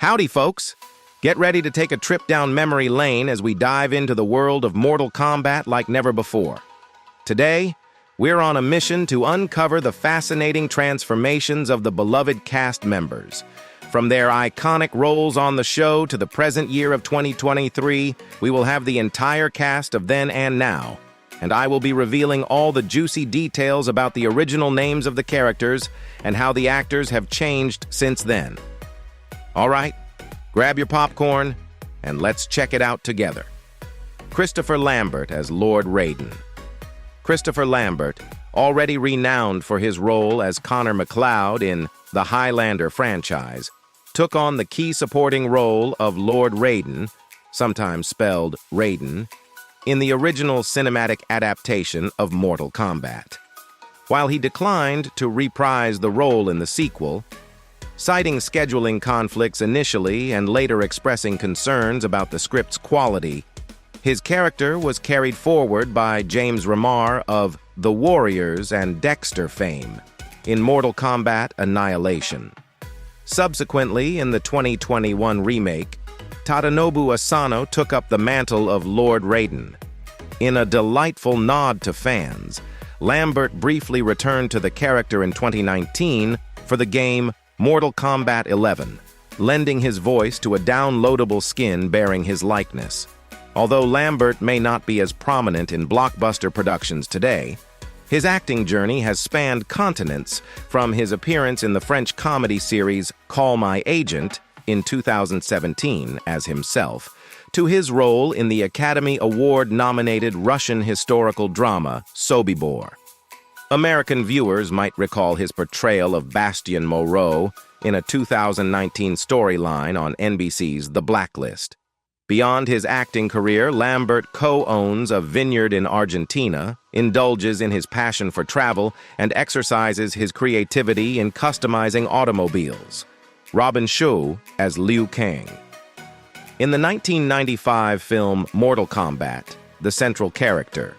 Howdy, folks! Get ready to take a trip down memory lane as we dive into the world of Mortal Kombat like never before. Today, we're on a mission to uncover the fascinating transformations of the beloved cast members. From their iconic roles on the show to the present year of 2023, we will have the entire cast of then and now, and I will be revealing all the juicy details about the original names of the characters and how the actors have changed since then. All right, grab your popcorn, and let's check it out together. Christopher Lambert as Lord Raiden. Christopher Lambert, already renowned for his role as Connor McLeod in the Highlander franchise, took on the key supporting role of Lord Raiden, sometimes spelled Raiden, in the original cinematic adaptation of Mortal Kombat. While he declined to reprise the role in the sequel, citing scheduling conflicts initially and later expressing concerns about the script's quality, his character was carried forward by James Remar of The Warriors and Dexter fame in Mortal Kombat Annihilation. Subsequently, in the 2021 remake, Tadanobu Asano took up the mantle of Lord Raiden. In a delightful nod to fans, Lambert briefly returned to the character in 2019 for the game Mortal Kombat 11, lending his voice to a downloadable skin bearing his likeness. Although Lambert may not be as prominent in blockbuster productions today, his acting journey has spanned continents, from his appearance in the French comedy series Call My Agent in 2017 as himself, to his role in the Academy Award-nominated Russian historical drama Sobibor. American viewers might recall his portrayal of Bastien Moreau in a 2019 storyline on NBC's The Blacklist. Beyond his acting career, Lambert co-owns a vineyard in Argentina, indulges in his passion for travel, and exercises his creativity in customizing automobiles. Robin Shou as Liu Kang. In the 1995 film Mortal Kombat, the central character,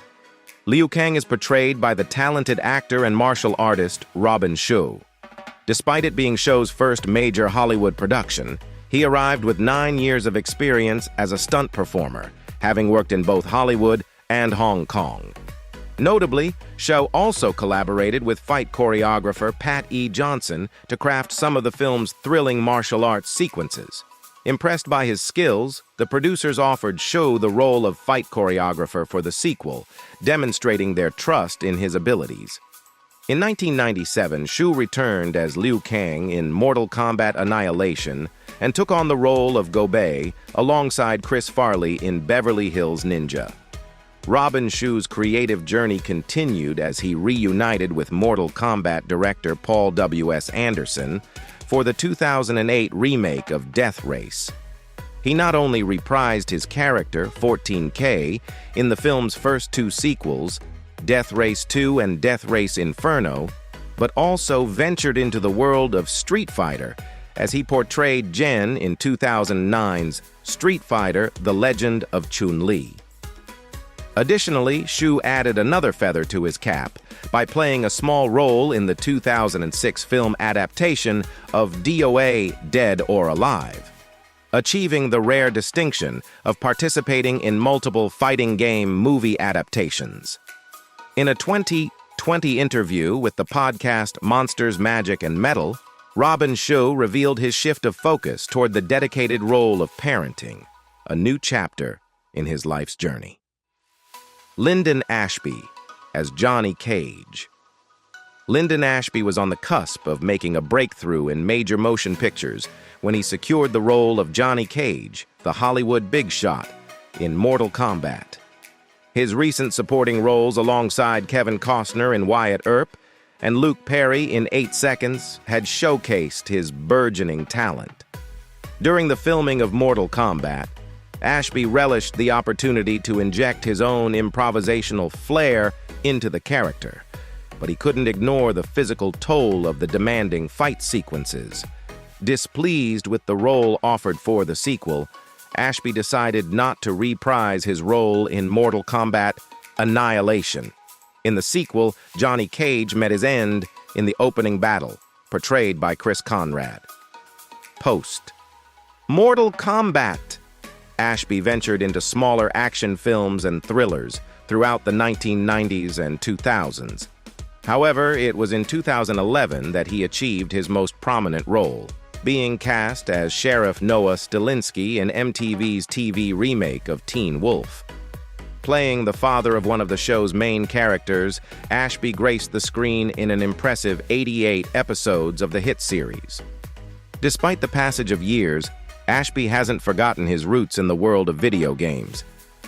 Liu Kang is portrayed by the talented actor and martial artist Robin Shou. Despite it being Shou's first major Hollywood production, he arrived with 9 years of experience as a stunt performer, having worked in both Hollywood and Hong Kong. Notably, Shou also collaborated with fight choreographer Pati Johnson to craft some of the film's thrilling martial arts sequences. Impressed by his skills, the producers offered Shou the role of fight choreographer for the sequel, demonstrating their trust in his abilities. In 1997, Shou returned as Liu Kang in Mortal Kombat Annihilation and took on the role of Gobei alongside Chris Farley in Beverly Hills Ninja. Robin Shou's creative journey continued as he reunited with Mortal Kombat director Paul W.S. Anderson for the 2008 remake of Death Race. He not only reprised his character, 14K, in the film's first two sequels, Death Race 2 and Death Race Inferno, but also ventured into the world of Street Fighter as he portrayed Jen in 2009's Street Fighter: The Legend of Chun-Li. Additionally, Shou added another feather to his cap by playing a small role in the 2006 film adaptation of DOA Dead or Alive, achieving the rare distinction of participating in multiple fighting game movie adaptations. In a 2020 interview with the podcast Monsters, Magic, and Metal, Robin Shou revealed his shift of focus toward the dedicated role of parenting, a new chapter in his life's journey. Lyndon Ashby as Johnny Cage. Lyndon Ashby was on the cusp of making a breakthrough in major motion pictures when he secured the role of Johnny Cage, the Hollywood big shot, in Mortal Kombat. His recent supporting roles alongside Kevin Costner in Wyatt Earp and Luke Perry in 8 Seconds had showcased his burgeoning talent. During the filming of Mortal Kombat, Ashby relished the opportunity to inject his own improvisational flair into the character, but he couldn't ignore the physical toll of the demanding fight sequences. Displeased with the role offered for the sequel, Ashby decided not to reprise his role in Mortal Kombat Annihilation. In the sequel, Johnny Cage met his end in the opening battle, portrayed by Chris Conrad. Post. Mortal Kombat. Ashby ventured into smaller action films and thrillers throughout the 1990s and 2000s. However, it was in 2011 that he achieved his most prominent role, being cast as Sheriff Noah Stilinski in MTV's TV remake of Teen Wolf. Playing the father of one of the show's main characters, Ashby graced the screen in an impressive 88 episodes of the hit series. Despite the passage of years, Ashby hasn't forgotten his roots in the world of video games.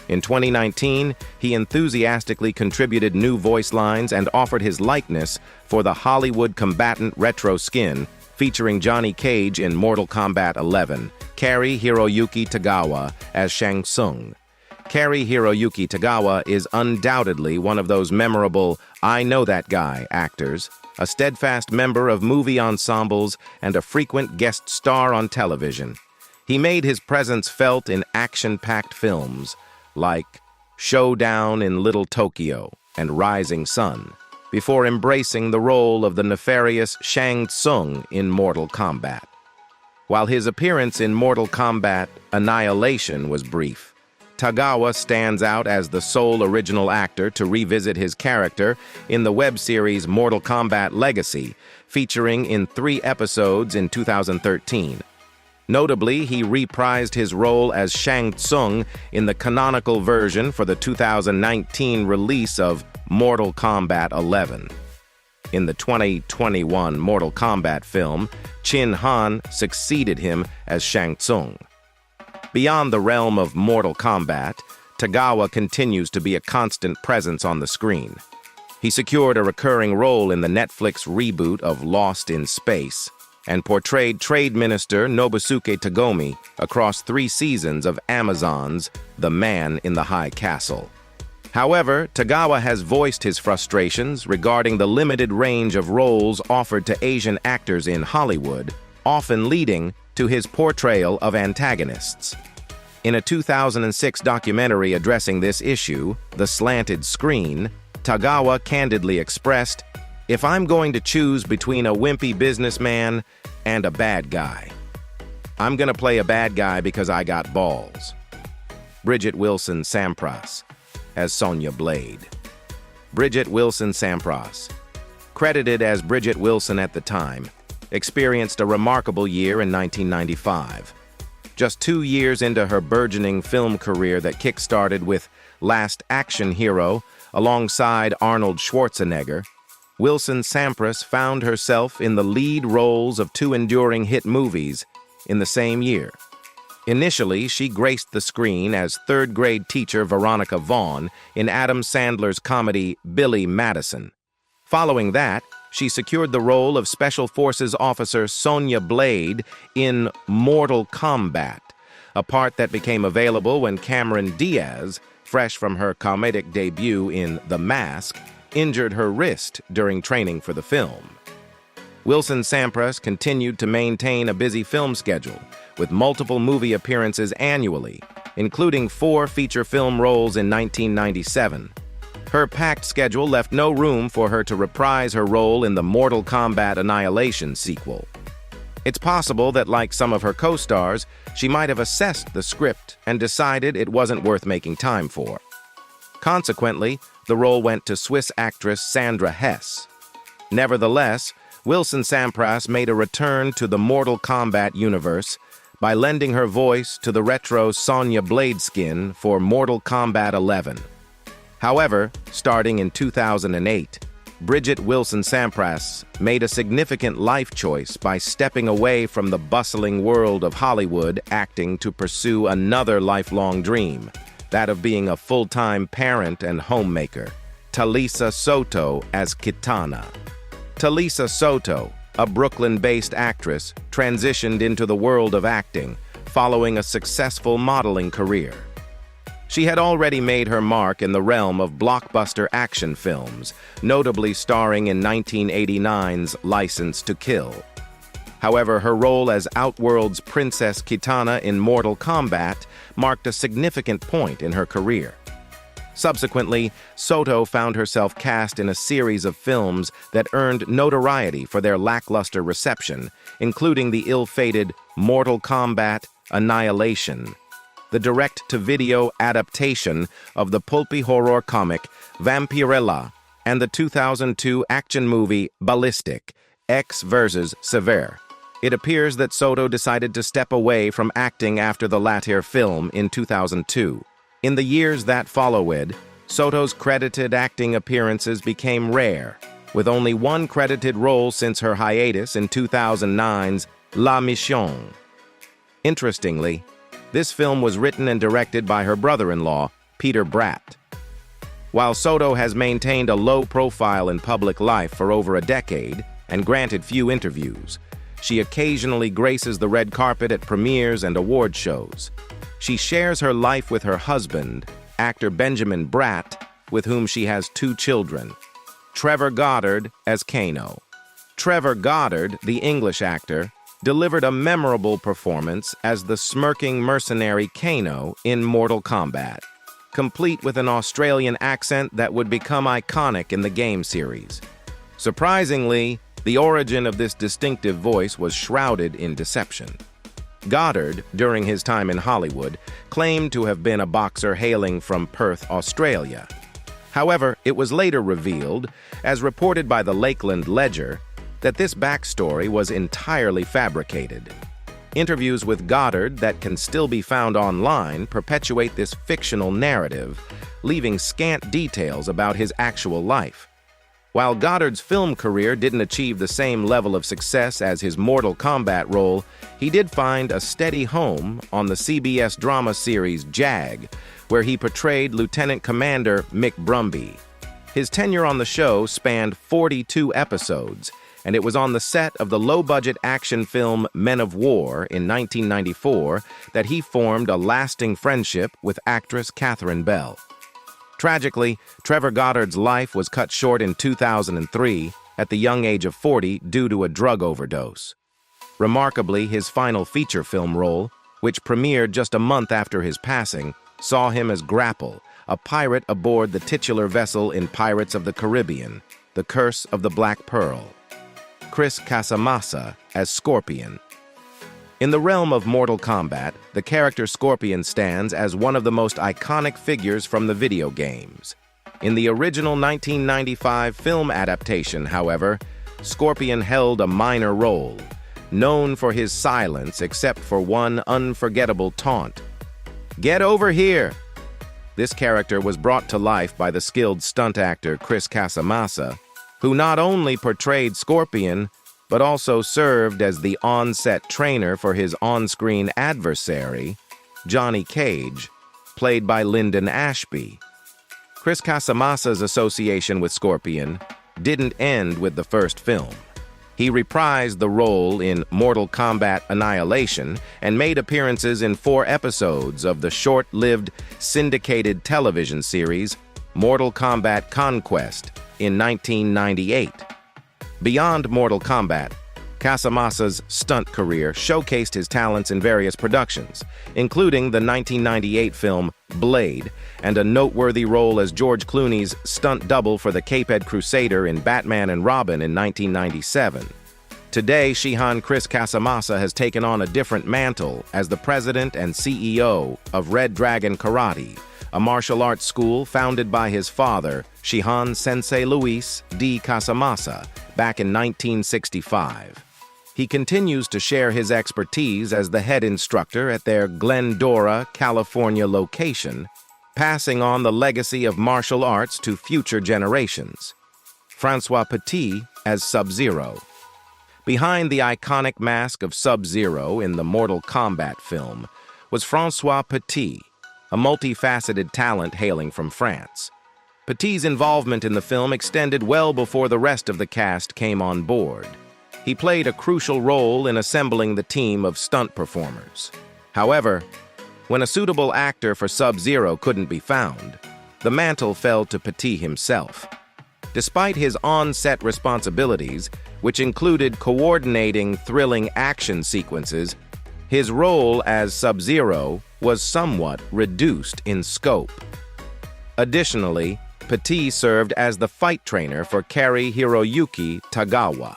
In 2019, he enthusiastically contributed new voice lines and offered his likeness for the Hollywood combatant retro skin featuring Johnny Cage in Mortal Kombat 11, carry Hiroyuki Tagawa as Shang Tsung. Carry Hiroyuki Tagawa is undoubtedly one of those memorable "I know that guy" actors, a steadfast member of movie ensembles and a frequent guest star on television. He made his presence felt in action-packed films like Showdown in Little Tokyo and Rising Sun, before embracing the role of the nefarious Shang Tsung in Mortal Kombat. While his appearance in Mortal Kombat Annihilation was brief, Tagawa stands out as the sole original actor to revisit his character in the web series Mortal Kombat Legacy, featuring in 3 episodes in 2013. Notably, he reprised his role as Shang Tsung in the canonical version for the 2019 release of Mortal Kombat 11. In the 2021 Mortal Kombat film, Chin Han succeeded him as Shang Tsung. Beyond the realm of Mortal Kombat, Tagawa continues to be a constant presence on the screen. He secured a recurring role in the Netflix reboot of Lost in Space and portrayed Trade Minister Nobusuke Tagomi across 3 seasons of Amazon's The Man in the High Castle. However, Tagawa has voiced his frustrations regarding the limited range of roles offered to Asian actors in Hollywood, often leading to his portrayal of antagonists. In a 2006 documentary addressing this issue, The Slanted Screen, Tagawa candidly expressed, "If I'm going to choose between a wimpy businessman and a bad guy, I'm gonna play a bad guy because I got balls." Bridget Wilson Sampras as Sonia Blade. Bridget Wilson Sampras, credited as Bridget Wilson at the time, experienced a remarkable year in 1995. Just 2 years into her burgeoning film career that kick-started with Last Action Hero alongside Arnold Schwarzenegger, Wilson Sampras found herself in the lead roles of 2 enduring hit movies in the same year. Initially, she graced the screen as third-grade teacher Veronica Vaughn in Adam Sandler's comedy Billy Madison. Following that, she secured the role of Special Forces Officer Sonya Blade in Mortal Kombat, a part that became available when Cameron Diaz, fresh from her comedic debut in The Mask, injured her wrist during training for the film. Wilson Sampras continued to maintain a busy film schedule, with multiple movie appearances annually, including 4 feature film roles in 1997. Her packed schedule left no room for her to reprise her role in the Mortal Kombat Annihilation sequel. It's possible that, like some of her co-stars, she might have assessed the script and decided it wasn't worth making time for. Consequently, the role went to Swiss actress Sandra Hess. Nevertheless, Wilson Sampras made a return to the Mortal Kombat universe by lending her voice to the retro Sonya Blade skin for Mortal Kombat 11. However, starting in 2008, Bridget Wilson Sampras made a significant life choice by stepping away from the bustling world of Hollywood acting to pursue another lifelong dream, that of being a full-time parent and homemaker. Talisa Soto as Kitana. Talisa Soto, a Brooklyn-based actress, transitioned into the world of acting following a successful modeling career. She had already made her mark in the realm of blockbuster action films, notably starring in 1989's License to Kill. However, her role as Outworld's Princess Kitana in Mortal Kombat marked a significant point in her career. Subsequently, Soto found herself cast in a series of films that earned notoriety for their lackluster reception, including the ill-fated Mortal Kombat Annihilation, the direct-to-video adaptation of the pulpy horror comic Vampirella and the 2002 action movie Ballistic, X vs. Severe. It appears that Soto decided to step away from acting after the latter film in 2002. In the years that followed, Soto's credited acting appearances became rare, with only one credited role since her hiatus in 2009's La Mission. Interestingly, this film was written and directed by her brother-in-law, Peter Bratt. While Soto has maintained a low profile in public life for over a decade and granted few interviews, she occasionally graces the red carpet at premieres and award shows. She shares her life with her husband, actor Benjamin Bratt, with whom she has 2 children. Trevor Goddard as Kano. Trevor Goddard, the English actor, delivered a memorable performance as the smirking mercenary Kano in Mortal Kombat, complete with an Australian accent that would become iconic in the game series. Surprisingly, the origin of this distinctive voice was shrouded in deception. Goddard, during his time in Hollywood, claimed to have been a boxer hailing from Perth, Australia. However, it was later revealed, as reported by the Lakeland Ledger, that this backstory was entirely fabricated. Interviews with Goddard that can still be found online perpetuate this fictional narrative, leaving scant details about his actual life. While Goddard's film career didn't achieve the same level of success as his Mortal Kombat role, he did find a steady home on the CBS drama series Jag, where he portrayed Lieutenant Commander Mick Brumby. His tenure on the show spanned 42 episodes, and it was on the set of the low-budget action film Men of War in 1994 that he formed a lasting friendship with actress Catherine Bell. Tragically, Trevor Goddard's life was cut short in 2003 at the young age of 40 due to a drug overdose. Remarkably, his final feature film role, which premiered just a month after his passing, saw him as Grapple, a pirate aboard the titular vessel in Pirates of the Caribbean, The Curse of the Black Pearl. Chris Casamassa as Scorpion. In the realm of Mortal Kombat, the character Scorpion stands as one of the most iconic figures from the video games. In the original 1995 film adaptation, however, Scorpion held a minor role, known for his silence except for one unforgettable taunt. "Get over here!" This character was brought to life by the skilled stunt actor Chris Casamassa, who not only portrayed Scorpion, but also served as the on-set trainer for his on-screen adversary, Johnny Cage, played by Lyndon Ashby. Chris Casamassa's association with Scorpion didn't end with the first film. He reprised the role in Mortal Kombat Annihilation and made appearances in 4 episodes of the short-lived syndicated television series Mortal Kombat Conquest in 1998. Beyond Mortal Kombat, Casamassa's stunt career showcased his talents in various productions, including the 1998 film Blade and a noteworthy role as George Clooney's stunt double for the Caped Crusader in Batman and Robin in 1997. Today, Shihan Chris Casamassa has taken on a different mantle as the president and CEO of Red Dragon Karate, a martial arts school founded by his father, Shihan Sensei Luis D. Casamassa, back in 1965. He continues to share his expertise as the head instructor at their Glendora, California location, passing on the legacy of martial arts to future generations. Francois Pati as Subzero. Behind the iconic mask of Subzero in the Mortal Kombat film was Francois Pati, a multifaceted talent hailing from France. Pati's involvement in the film extended well before the rest of the cast came on board. He played a crucial role in assembling the team of stunt performers. However, when a suitable actor for Sub-Zero couldn't be found, the mantle fell to Pati himself. Despite his on-set responsibilities, which included coordinating thrilling action sequences, his role as Sub-Zero was somewhat reduced in scope. Additionally, Pati served as the fight trainer for Hiroyuki Tagawa.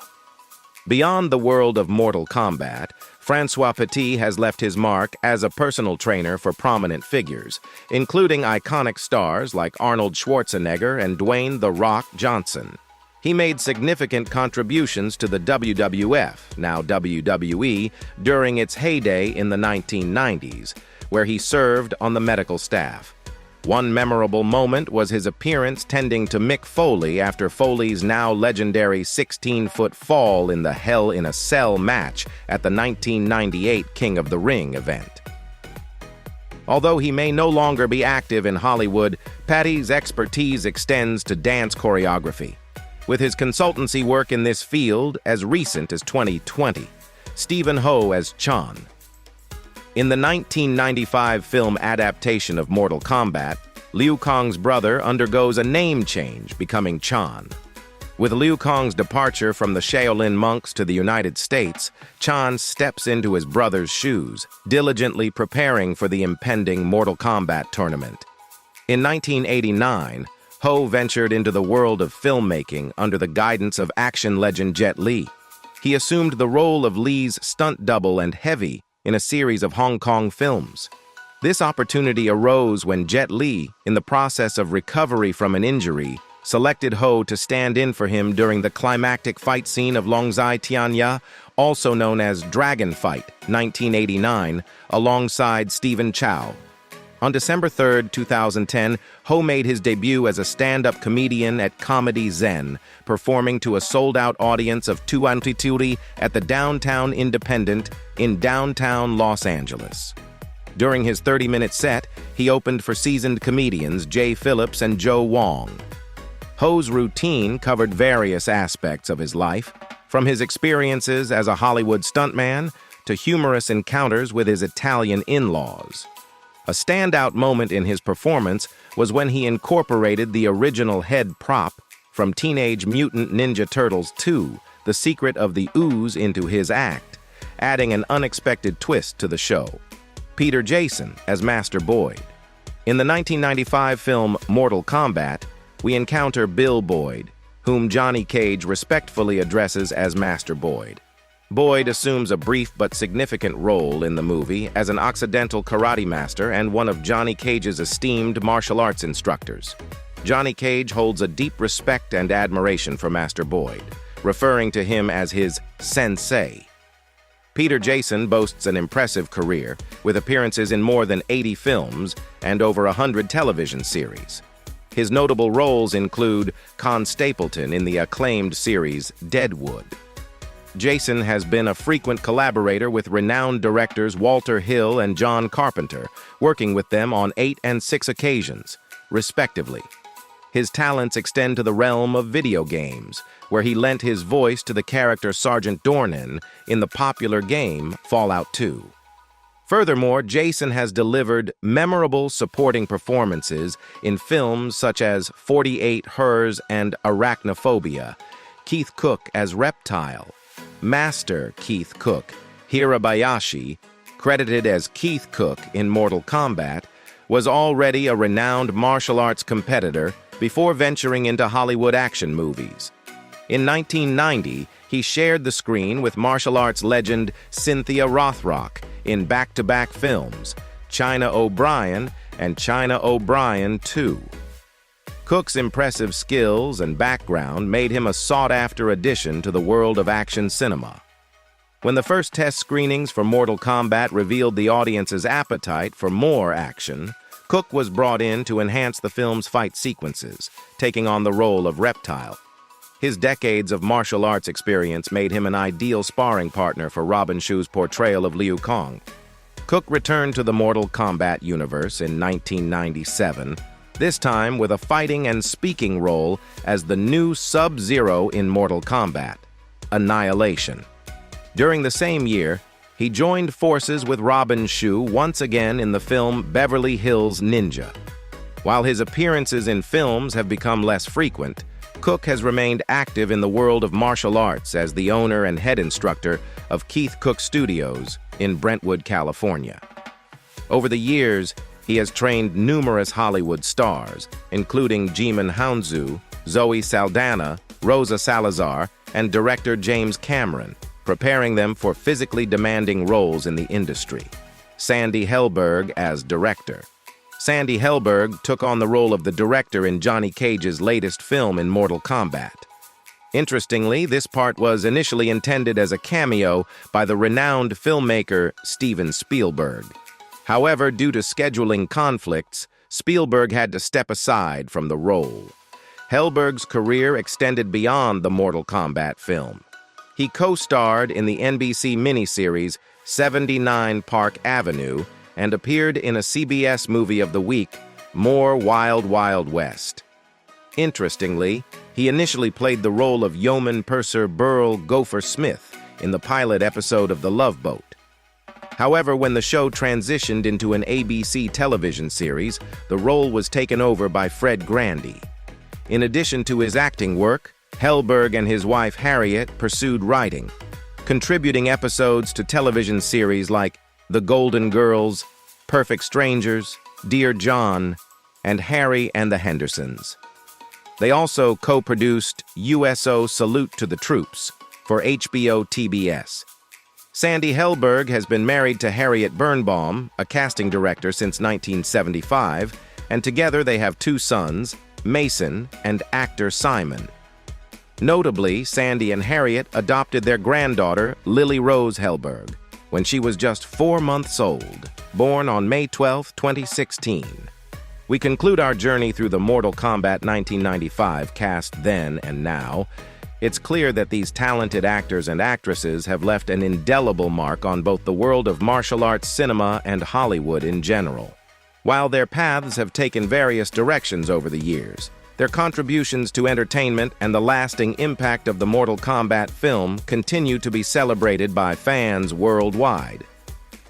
Beyond the world of Mortal Kombat, Francois Pati has left his mark as a personal trainer for prominent figures, including iconic stars like Arnold Schwarzenegger and Dwayne "The Rock" Johnson. He made significant contributions to the WWF, now WWE, during its heyday in the 1990s, where he served on the medical staff. One memorable moment was his appearance tending to Mick Foley after Foley's now legendary 16-foot fall in the Hell in a Cell match at the 1998 King of the Ring event. Although he may no longer be active in Hollywood, Pati's expertise extends to dance choreography, with his consultancy work in this field as recent as 2020. Stephen Ho as Chan. In the 1995 film adaptation of Mortal Kombat, Liu Kang's brother undergoes a name change, becoming Chan. With Liu Kang's departure from the Shaolin monks to the United States, Chan steps into his brother's shoes, diligently preparing for the impending Mortal Kombat tournament. In 1989, Ho ventured into the world of filmmaking under the guidance of action legend Jet Li. He assumed the role of Li's stunt double and heavy in a series of Hong Kong films. This opportunity arose when Jet Li, in the process of recovery from an injury, selected Ho to stand in for him during the climactic fight scene of Longzai Tianya, also known as Dragon Fight, 1989, alongside Stephen Chow. On December 3, 2010, Ho made his debut as a stand-up comedian at Comedy Zen, performing to a sold-out audience of 220 at the Downtown Independent in downtown Los Angeles. During his 30-minute set, he opened for seasoned comedians Jay Phillips and Joe Wong. Ho's routine covered various aspects of his life, from his experiences as a Hollywood stuntman to humorous encounters with his Italian in-laws. A standout moment in his performance was when he incorporated the original head prop from Teenage Mutant Ninja Turtles 2, The Secret of the Ooze, into his act, adding an unexpected twist to the show. Peter Jason as Master Boyd. In the 1995 film Mortal Kombat, we encounter Bill Boyd, whom Johnny Cage respectfully addresses as Master Boyd. Boyd assumes a brief but significant role in the movie as an Occidental karate master and one of Johnny Cage's esteemed martial arts instructors. Johnny Cage holds a deep respect and admiration for Master Boyd, referring to him as his sensei. Peter Jason boasts an impressive career, with appearances in more than 80 films and over 100 television series. His notable roles include Con Stapleton in the acclaimed series Deadwood. Jason has been a frequent collaborator with renowned directors Walter Hill and John Carpenter, working with them on 8 and 6 occasions, respectively. His talents extend to the realm of video games, where he lent his voice to the character Sergeant Dornan in the popular game Fallout 2. Furthermore, Jason has delivered memorable supporting performances in films such as 48 Hers and Arachnophobia, Keith Cook as Reptile, Master Keith Cook, Hirabayashi, credited as Keith Cook in Mortal Kombat, was already a renowned martial arts competitor before venturing into Hollywood action movies. In 1990, he shared the screen with martial arts legend Cynthia Rothrock in back-to-back films, China O'Brien and China O'Brien 2. Cook's impressive skills and background made him a sought-after addition to the world of action cinema. When the first test screenings for Mortal Kombat revealed the audience's appetite for more action, Cook was brought in to enhance the film's fight sequences, taking on the role of Reptile. His decades of martial arts experience made him an ideal sparring partner for Robin Shu's portrayal of Liu Kang. Cook returned to the Mortal Kombat universe in 1997, this time with a fighting and speaking role as the new Subzero in Mortal Kombat, Annihilation. During the same year, he joined forces with Robin Shu once again in the film Beverly Hills Ninja. While his appearances in films have become less frequent, Cook has remained active in the world of martial arts as the owner and head instructor of Keith Cook Studios in Brentwood, California. Over the years, he has trained numerous Hollywood stars, including Djimon Hounsou, Zoe Saldana, Rosa Salazar, and director James Cameron, preparing them for physically demanding roles in the industry. Sandy Hellberg as director. Sandy Hellberg took on the role of the director in Johnny Cage's latest film in Mortal Kombat. Interestingly, this part was initially intended as a cameo by the renowned filmmaker Steven Spielberg. However, due to scheduling conflicts, Spielberg had to step aside from the role. Hellberg's career extended beyond the Mortal Kombat film. He co-starred in the NBC miniseries 79 Park Avenue and appeared in a CBS movie of the week, More Wild Wild West. Interestingly, he initially played the role of Yeoman Purser Burl Gopher Smith in the pilot episode of The Love Boat. However, when the show transitioned into an ABC television series, the role was taken over by Fred Grandy. In addition to his acting work, Hellberg and his wife Harriet pursued writing, contributing episodes to television series like The Golden Girls, Perfect Strangers, Dear John, and Harry and the Hendersons. They also co-produced USO Salute to the Troops for HBO TBS. Sandy Hellberg has been married to Harriet Birnbaum, a casting director since 1975, and together they have two sons, Mason and actor Simon. Notably, Sandy and Harriet adopted their granddaughter, Lily Rose Hellberg, when she was just 4 months old, born on May 12, 2016. We conclude our journey through the Mortal Kombat 1995 cast then and now. It's clear that these talented actors and actresses have left an indelible mark on both the world of martial arts cinema and Hollywood in general. While their paths have taken various directions over the years, their contributions to entertainment and the lasting impact of the Mortal Kombat film continue to be celebrated by fans worldwide.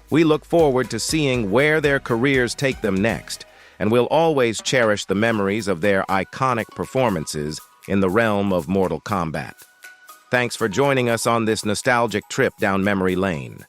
We look forward to seeing where their careers take them next, and we'll always cherish the memories of their iconic performances in the realm of Mortal Kombat. Thanks for joining us on this nostalgic trip down memory lane.